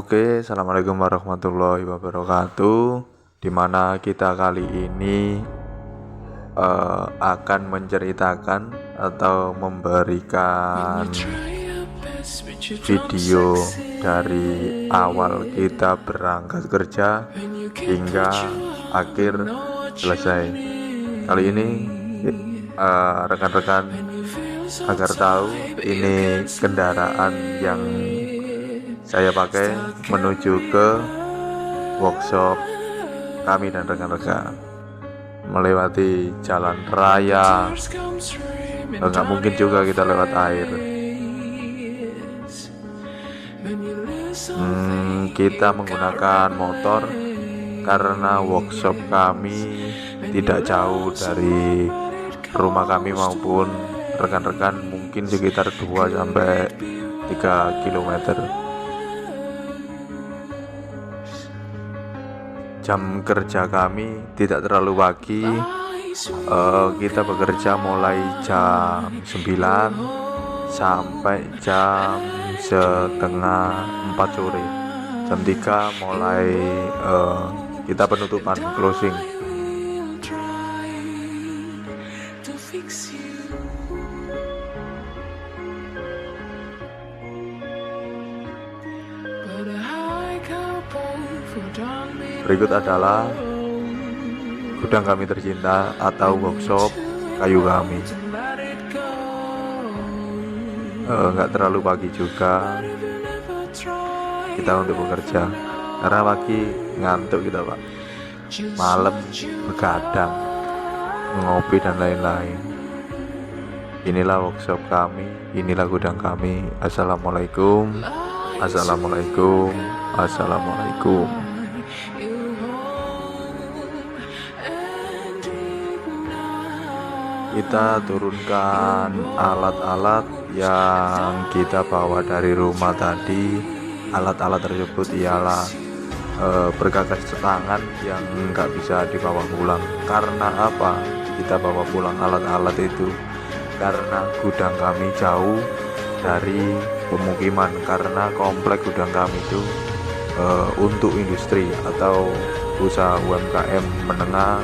Oke, assalamualaikum warahmatullahi wabarakatuh. Dimana kita kali ini akan menceritakan atau memberikan video dari awal kita berangkat kerja hingga akhir selesai. Kali ini rekan-rekan agar tahu ini kendaraan yang saya pakai menuju ke workshop kami dan rekan-rekan, melewati jalan raya. Nggak mungkin juga kita lewat air. Kita menggunakan motor karena workshop kami tidak jauh dari rumah kami maupun rekan-rekan, mungkin sekitar 2-3 kilometer. Jam kerja kami tidak terlalu pagi. Kita bekerja mulai jam 9 sampai jam setengah 4 sore. Jam 3 mulai kita penutupan, closing. Berikut adalah gudang kami tercinta atau workshop kayu kami. Nggak terlalu pagi juga kita untuk bekerja, karena pagi ngantuk kita Pak, malam begadang, ngopi dan lain-lain. Inilah workshop kami, inilah gudang kami. Assalamualaikum. Kita turunkan alat-alat yang kita bawa dari rumah tadi. Alat-alat tersebut ialah bergagas tangan yang nggak bisa dibawa pulang. Karena apa kita bawa pulang alat-alat itu? Karena gudang kami jauh dari pemukiman, karena komplek gudang kami itu untuk industri atau usaha UMKM menengah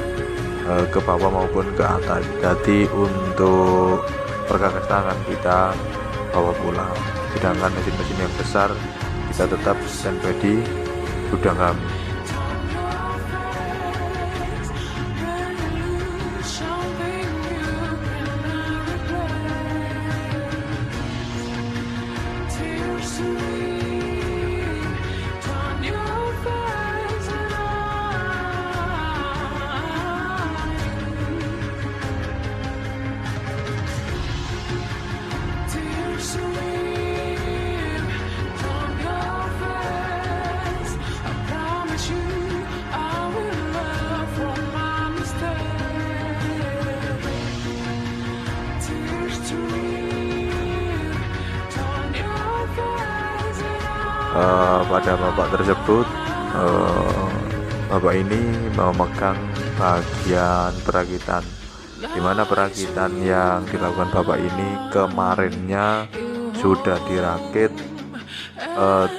ke bawah maupun ke atas. Jadi untuk perkakas tangan kita bawa pulang, sedangkan mesin-mesin yang besar kita tetap standby di gudang kami. Pada bapak tersebut, bapak ini memegang bagian perakitan, dimana perakitan yang dilakukan bapak ini kemarinnya sudah dirakit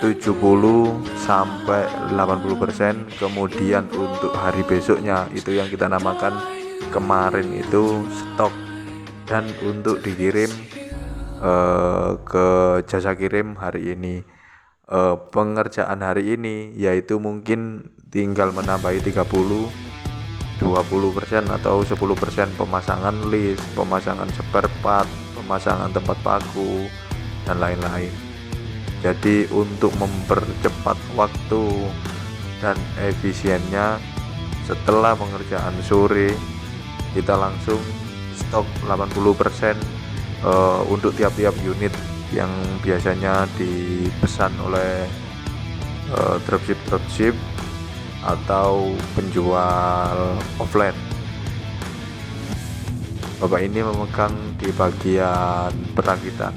70-80%. Kemudian untuk hari besoknya itu yang kita namakan kemarin itu stok, dan untuk dikirim ke jasa kirim hari ini. Pengerjaan hari ini yaitu mungkin tinggal menambahi 30-20% atau 10% pemasangan list, pemasangan spare part, pemasangan tempat paku dan lain-lain. Jadi untuk mempercepat waktu dan efisiennya, setelah pengerjaan sore kita langsung stok 80% untuk tiap-tiap unit yang biasanya dipesan oleh dropship atau penjual offline. Bapak ini memegang di bagian perakitan.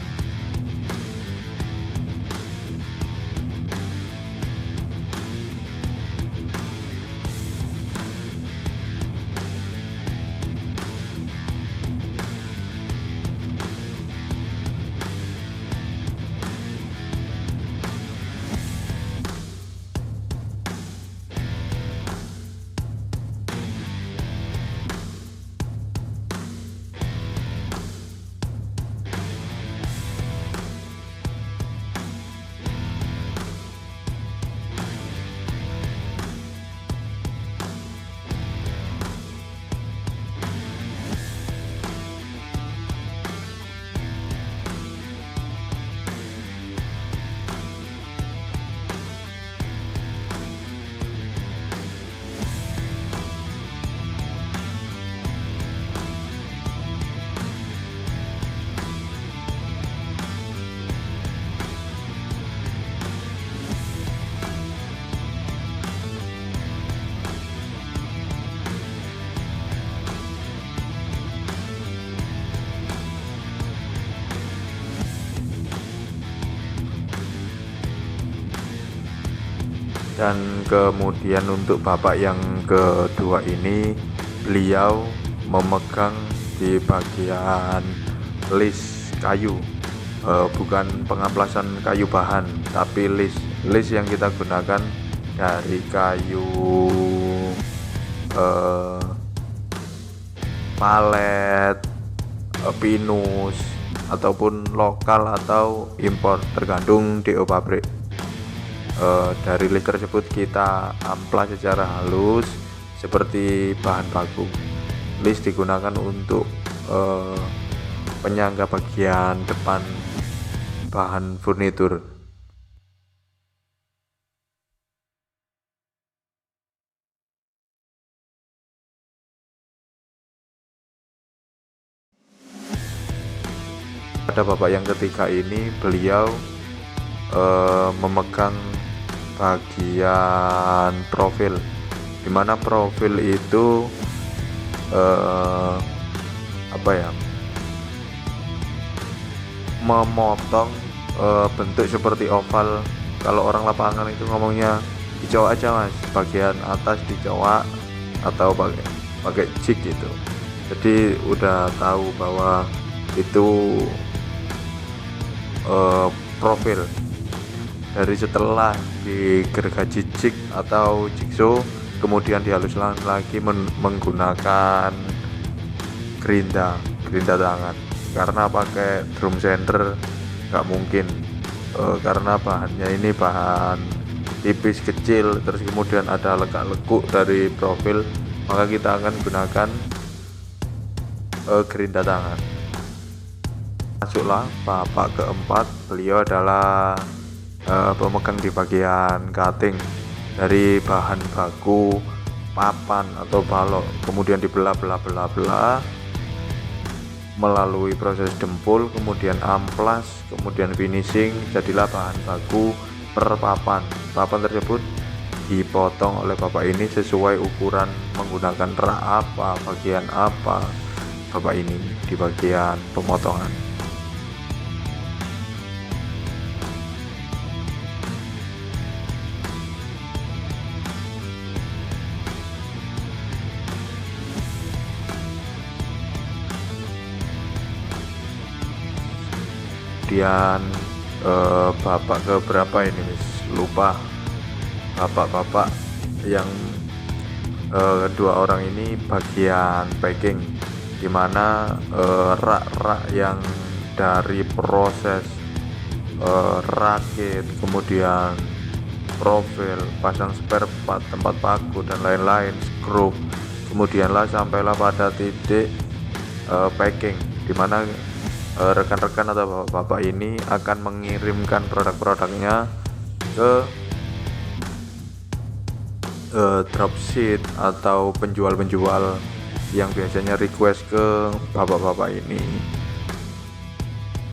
Dan kemudian untuk bapak yang kedua ini, beliau memegang di bagian list kayu, bukan pengamplasan kayu bahan, tapi list yang kita gunakan dari kayu palet, pinus, ataupun lokal atau impor tergantung DO pabrik. Dari list tersebut kita amplas secara halus seperti bahan baku. List digunakan untuk penyangga bagian depan bahan furnitur. Pada bapak yang ketiga ini, beliau memegang bagian profil, dimana profil itu memotong bentuk seperti oval. Kalau orang lapangan itu ngomongnya dicowak aja mas, bagian atas dicowak atau pakai jig gitu. Jadi udah tahu bahwa itu profil. Dari setelah digergaji jig atau jigsaw, kemudian dihaluskan lagi menggunakan gerinda tangan, karena pakai drum sander nggak mungkin, karena bahannya ini bahan tipis kecil, terus kemudian ada lekuk dari profil, maka kita akan gunakan gerinda tangan. Masuklah bapak keempat, beliau adalah pemegang di bagian cutting dari bahan baku papan atau balok, kemudian dibelah melalui proses dempul, kemudian amplas, kemudian finishing, jadilah bahan baku per papan. Papan tersebut dipotong oleh bapak ini sesuai ukuran menggunakan rak apa, bagian apa bapak ini di bagian pemotongan. Kemudian bapak keberapa ini mis, lupa. Bapak yang kedua orang ini bagian packing, dimana rak-rak yang dari proses rakit, kemudian profil, pasang spare part, tempat paku dan lain-lain, skrup, kemudianlah sampailah pada titik packing, dimana rekan-rekan atau bapak ini akan mengirimkan produk-produknya ke dropship atau penjual-penjual yang biasanya request ke bapak-bapak ini.